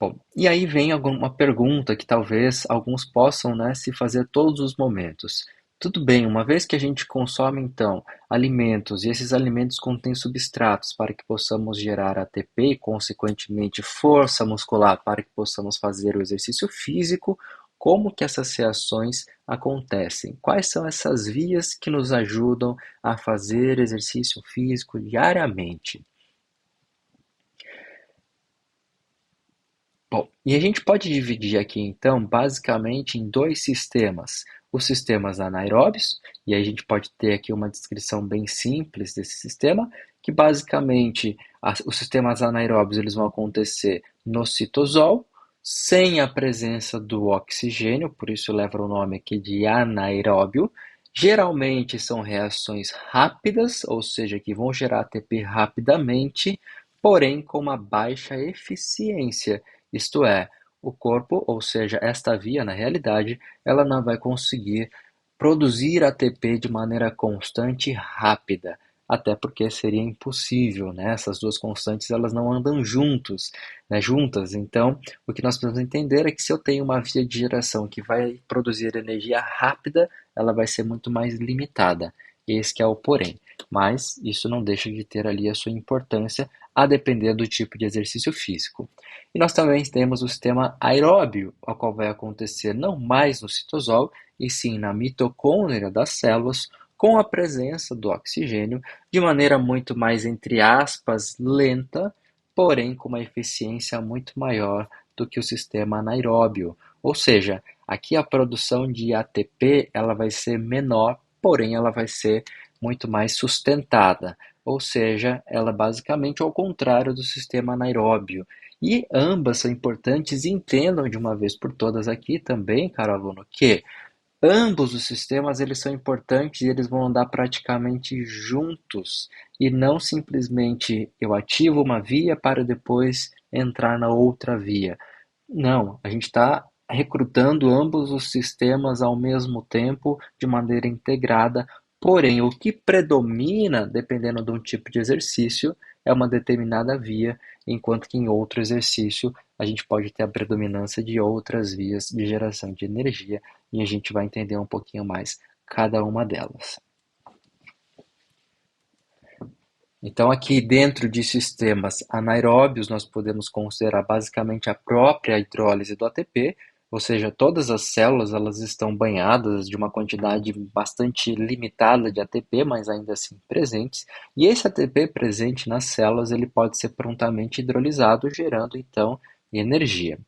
Bom, e aí vem alguma pergunta que talvez alguns possam, né, se fazer todos os momentos. Tudo bem, uma vez que a gente consome então alimentos e esses alimentos contêm substratos para que possamos gerar ATP e consequentemente força muscular para que possamos fazer o exercício físico, como que essas reações acontecem? Quais são essas vias que nos ajudam a fazer exercício físico diariamente? Bom, e a gente pode dividir aqui então basicamente em dois sistemas. Os sistemas anaeróbios, e aí a gente pode ter aqui uma descrição bem simples desse sistema, que basicamente os sistemas anaeróbios eles vão acontecer no citosol, sem a presença do oxigênio, por isso leva o nome aqui de anaeróbio. Geralmente são reações rápidas, ou seja, que vão gerar ATP rapidamente, porém com uma baixa eficiência. Isto é, o corpo, ou seja, esta via, na realidade, ela não vai conseguir produzir ATP de maneira constante e rápida, até porque seria impossível, né? Essas duas constantes elas não andam juntos, né? Juntas. Então, o que nós precisamos entender é que se eu tenho uma via de geração que vai produzir energia rápida, ela vai ser muito mais limitada. Esse que é o porém. Mas isso não deixa de ter ali a sua importância a depender do tipo de exercício físico. E nós também temos o sistema aeróbio, o qual vai acontecer não mais no citosol, e sim na mitocôndria das células, com a presença do oxigênio, de maneira muito mais, entre aspas, lenta, porém com uma eficiência muito maior do que o sistema anaeróbio. Ou seja, aqui a produção de ATP ela vai ser menor, porém ela vai ser muito mais sustentada. Ou seja, ela basicamente é ao contrário do sistema anaeróbio. E ambas são importantes e entendam de uma vez por todas aqui também, caro aluno, que ambos os sistemas eles são importantes e eles vão andar praticamente juntos e não simplesmente eu ativo uma via para depois entrar na outra via. Não, a gente está recrutando ambos os sistemas ao mesmo tempo, de maneira integrada, porém, o que predomina, dependendo de um tipo de exercício, é uma determinada via, enquanto que em outro exercício a gente pode ter a predominância de outras vias de geração de energia, e a gente vai entender um pouquinho mais cada uma delas. Então, aqui dentro de sistemas anaeróbios, nós podemos considerar basicamente a própria hidrólise do ATP, ou seja, todas as células elas estão banhadas de uma quantidade bastante limitada de ATP, mas ainda assim presentes, e esse ATP presente nas células ele pode ser prontamente hidrolisado, gerando então energia.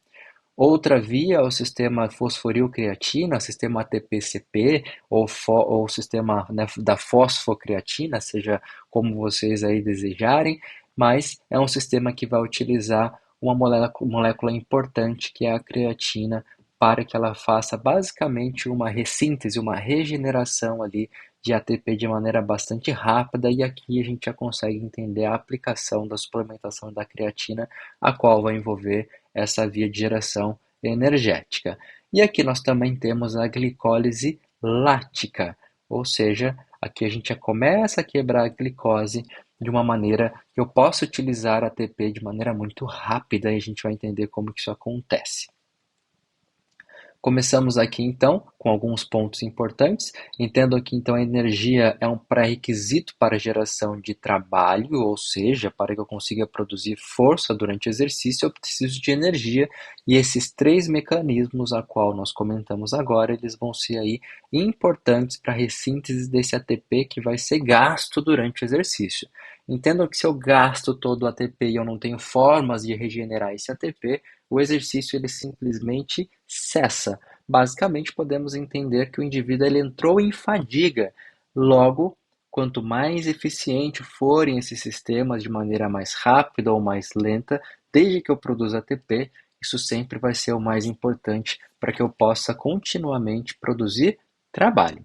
Outra via é o sistema fosforilcreatina, o sistema ATP-CP ou o sistema, né, da fosfocreatina, seja como vocês aí desejarem, mas é um sistema que vai utilizar uma molécula importante que é a creatina para que ela faça basicamente uma ressíntese, uma regeneração ali de ATP de maneira bastante rápida, e aqui a gente já consegue entender a aplicação da suplementação da creatina, a qual vai envolver essa via de geração energética. E aqui nós também temos a glicólise lática, ou seja, aqui a gente já começa a quebrar a glicose de uma maneira que eu possa utilizar a ATP de maneira muito rápida, e a gente vai entender como que isso acontece. Começamos aqui então com alguns pontos importantes. Entendo que então a energia é um pré-requisito para a geração de trabalho, ou seja, para que eu consiga produzir força durante o exercício, eu preciso de energia, e esses três mecanismos a qual nós comentamos agora, eles vão ser aí importantes para a ressíntese desse ATP que vai ser gasto durante o exercício. Entendam que se eu gasto todo o ATP e eu não tenho formas de regenerar esse ATP, o exercício ele simplesmente cessa. Basicamente, podemos entender que o indivíduo ele entrou em fadiga. Logo, quanto mais eficiente forem esses sistemas de maneira mais rápida ou mais lenta, desde que eu produza ATP, isso sempre vai ser o mais importante para que eu possa continuamente produzir trabalho.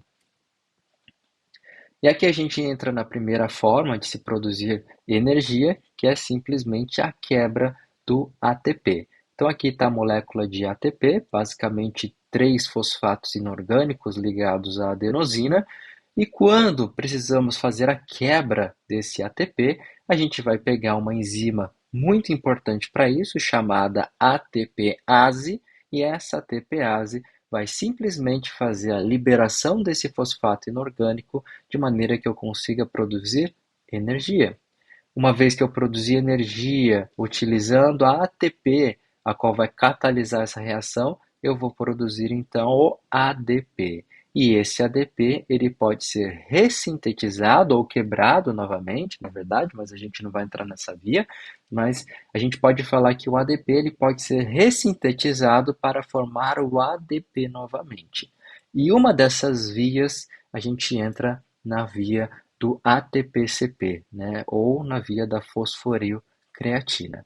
E aqui a gente entra na primeira forma de se produzir energia, que é simplesmente a quebra do ATP. Então aqui está a molécula de ATP, basicamente três fosfatos inorgânicos ligados à adenosina, e quando precisamos fazer a quebra desse ATP, a gente vai pegar uma enzima muito importante para isso, chamada ATPase, e essa ATPase vai simplesmente fazer a liberação desse fosfato inorgânico de maneira que eu consiga produzir energia. Uma vez que eu produzir energia utilizando a ATP, a qual vai catalisar essa reação, eu vou produzir então o ADP. E esse ADP ele pode ser ressintetizado ou quebrado novamente, na verdade, mas a gente não vai entrar nessa via. Mas a gente pode falar que o ADP ele pode ser ressintetizado para formar o ADP novamente. E uma dessas vias a gente entra na via do ATP-CP, né, ou na via da fosforilcreatina.